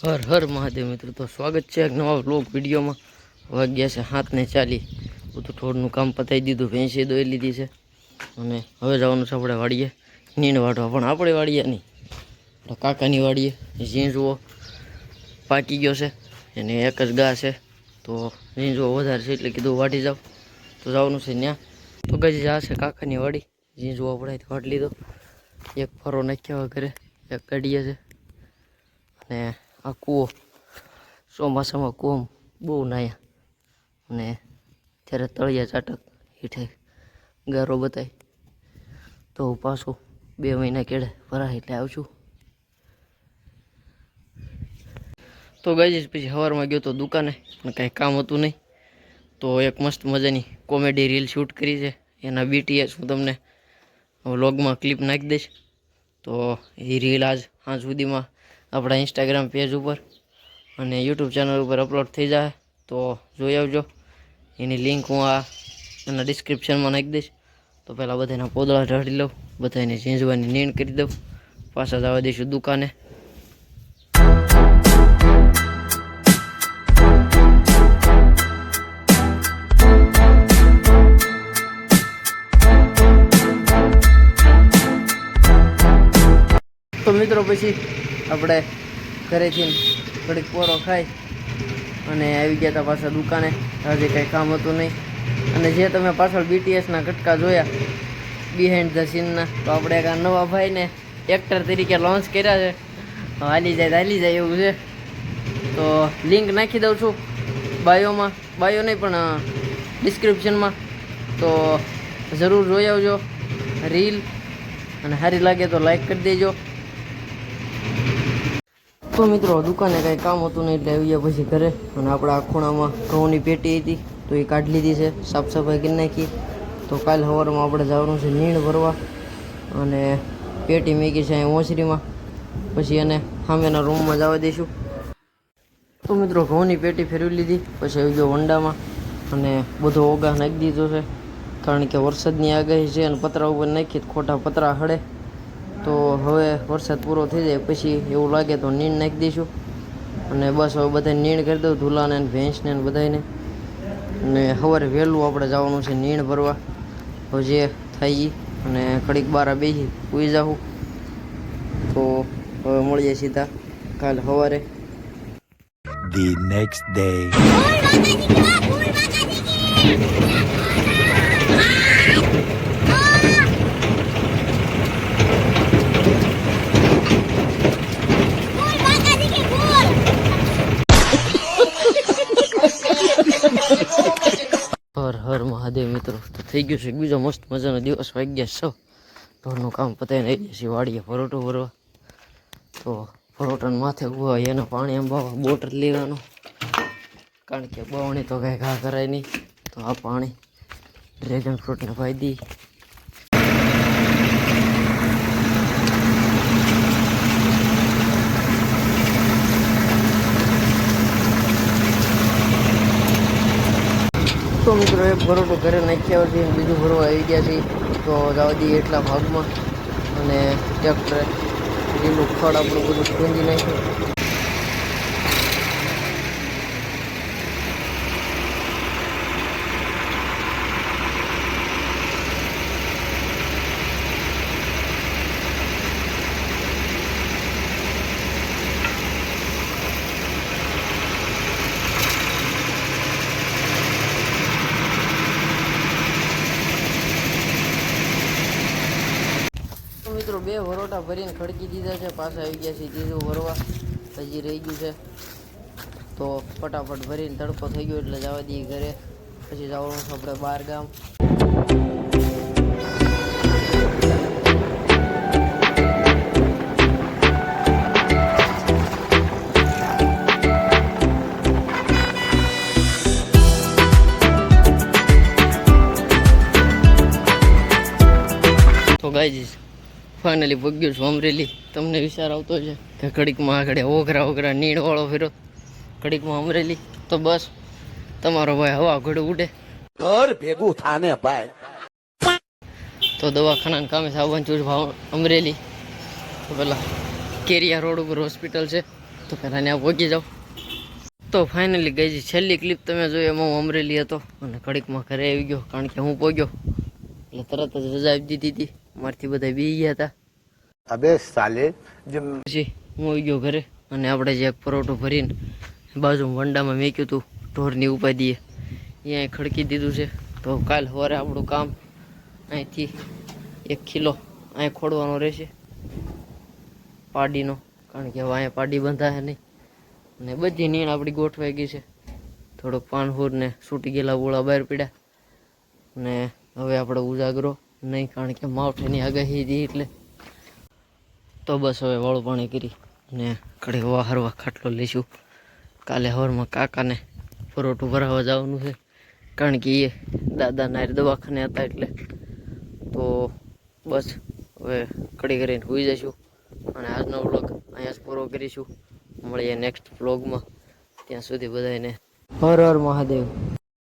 હર હર મહાદેવ મિત્રો, તો સ્વાગત છે એક નવા વ્લોગ વિડીયોમાં. વાગ્યા છે 7:40. બધું થોડનું કામ પતાવી દીધું, ભેંસી દોઈ લીધી છે અને હવે જવાનું છે આપણે વાડીએ નીણ વાટવા. પણ આપણે વાડીએ નહીં, કાકાની વાડીએ. ઝીંઝવો પાકી ગયો છે એને એક જ ગા છે, તો ઝીંઝવો વધારે છે એટલે કીધું વાટી જાવ. તો જવાનું છે ત્યાં. તો ગઈ આ છે કાકાની વાડી. ઝીંઝવો આપણે વાટી લીધો, એક ફરો નાખ્યા ઘરે, એક કાઢીએ છે. અને આ કૂવો ચોમાસામાં કૂવો બહુ નાયા, અને ત્યારે તળિયા ચાટક હેઠે ગારો બતાય તો પાછું 2 મહિના કેળે ભરાય એટલે આવશું. તો ગઈ પછી સવારમાં ગયો તો દુકાને, પણ કાંઈ કામ હતું નહીં. તો એક મસ્ત મજાની કોમેડી રીલ શૂટ કરી છે, એના BTS હું તમને વ્લોગમાં ક્લિપ નાખી દઈશ. તો એ રીલ આજ સાંજ સુધીમાં આપણા ઇન્સ્ટાગ્રામ પેજ ઉપર અને યુટ્યુબ ચેનલ ઉપર અપલોડ થઈ જાય, તો જોઈ આવજો. એની લિંક હું એના ડિસ્ક્રિપ્શનમાં નાખી દઈશ. તો પહેલાં બધાના પોદળા ઢાળી લઉં, બધાને ઝીંઝવાની નીણ કરી દઉં, પાછા જવા દઈશું દુકાને. તો મિત્રો પછી આપણે ઘરેથી થોડીક પોરો ખાઈ અને આવી ગયા હતા પાછા દુકાને. આજે કાંઈ કામ હતું નહીં. અને જે તમે પાછળ BTSના કટકા જોયા બિહાઇન્ડ ધ સીનના, તો આપણે એક નવા ભાઈને એક્ટર તરીકે લોન્ચ કર્યા છે. હાલી જાય એવું છે. તો લિંક નાખી દઉં છું બાયોમાં, બાયો નહીં પણ ડિસ્ક્રિપ્શનમાં. તો જરૂર જોઈ આવજો રીલ, અને સારી લાગે તો લાઈક કરી દેજો. તો મિત્રો દુકાને કાંઈ કામ હતું નહીં એટલે આવી ગયા પછી ઘરે. અને આપણા આ ખૂણામાં ઘઉંની પેટી હતી તો એ કાઢી લીધી છે, સાફ સફાઈ કરી નાખી. તો કાલ સવારમાં આપણે જવાનું છે નીણ ભરવા, અને પેટી મૂકી છે અહીં ઓસરીમાં, પછી એને સામેના રૂમમાં જવા દઈશું. તો મિત્રો ઘઉંની પેટી ફેરવી લીધી, પછી આવી ગયો વંડામાં અને બધો ઓગા નાખી દીધો છે, કારણ કે વરસાદની આગાહી છે અને પતરા ઉપર નાખી ખોટા પતરા હળે. તો હવે વરસાદ પૂરો થઈ જાય પછી એવું લાગે તો નીણ નાખી દઈશું. અને બસ હવે બધાને નીણ કરી દઉં, ધુલાને ભેંસને ને બધાને. અને સવારે વહેલું આપણે જવાનું છે નીણ ભરવા. હવે જે થાય અને ઘડીક બારા બેસી સૂઈ જાઉં. તો હવે મળીએ સીધા કાલ સવારે. The next day. Har Har Mahadev મિત્રો, તો થઈ ગયું છે બીજો મસ્ત મજાનો દિવસ. વાગ્યા 6. ઢોરનું કામ પતાવીને આવી ગયા છીએ વાડીએ ભરોટો ભરવા. તો ભરોટાને માથે ઉભા હોય એને પાણી અંબાવા બોટલ લેવાનું, કારણ કે બવણી તો કાંઈ ઘા કરાય નહીં. તો આ પાણી ડ્રેગન ફ્રૂટને પાઈ દી. તો મિત્રો એક ભરોટો ઘરે નાખ્યા છે, બીજું ભરવા આવી ગયા છે. તો જવા દઈએ એટલા ભાગમાં. અને ટ્રેક્ટરે લીલું ખડ આપણું બધું ખૂંદી નાખ્યું. મિત્રો 2 ભરોટા ભરીને ખડકી દીધા છે, પાછા આવી ગયા છે ત્રીજું ભરવા. હજી રહી ગયું છે, તો ફટાફટ ભરીને તડકો થઈ ગયો એટલે જવા દઈએ ઘરે. પછી જવાનું છે આપણે 12 ગામ. તો ગાઈઝ ફાઇનલી પગ્યું છું અમરેલી. તમને વિચાર આવતો છે કે ઘડીકમાં આગળ ઓઘરા નીણવાળો ફેરો, ઘડીકમાં અમરેલી. તો બસ તમારો ભાઈ હવા ઘોડું ઉડે ઘર ભેગું થાને ભાઈ. તો દવાખાના કામે સાવન ચૂર ભાવ અમરેલી. તો પેલા કેરિયા રોડ ઉપર હોસ્પિટલ છે, તો પહેલાં ત્યાં પહોંચી જાઓ. તો ફાઇનલી ગઈ છેલ્લી ક્લિપ તમે જોઈ એમાં હું અમરેલી હતો અને ઘડીકમાં ઘરે આવી ગયો, કારણ કે હું પહોંચ્યો એટલે તરત જ રજા આપી દીધી હતી. મારથી બધા બી ગયા હતા. अबे साले પછી હું આવી ગયો ઘરે અને આપણે જે એક પરોઠું ભરીને બાજુમાં વંડામાં મેક્યું હતું ઢોરની ઉપાધિએ અહીંયા ખડકી દીધું છે. તો કાલ સવારે આપણું કામ અહીંથી 1 કિલો અહીં ખોડવાનો રહેશે પાડીનો, કારણ કે હવે અહીંયા પાડી બંધાશે નહીં. અને બધી નીણ આપણી ગોઠવાઈ ગઈ છે. થોડોક પાનહૂર ને છૂટી ગયેલા ગોળા બહાર પડ્યા. ને હવે આપણે ઉજાગરો નહીં, કારણ કે માવઠાની આગાહી હતી એટલે. તો બસ હવે વાળું પાણી કરી ને ઘડી હરવા ખાટલો લઈશું. કાલે સવારમાં કાકાને પરોઠું ભરાવા જવાનું છે, કારણ કે એ દાદાના દવાખાને હતા એટલે. તો બસ હવે કડી કરીને સૂઈ જઈશું અને આજનો વ્લોગ અહીંયા જ પૂરો કરીશું. મળીએ નેક્સ્ટ વ્લોગમાં. ત્યાં સુધી બધાને હર હર મહાદેવ.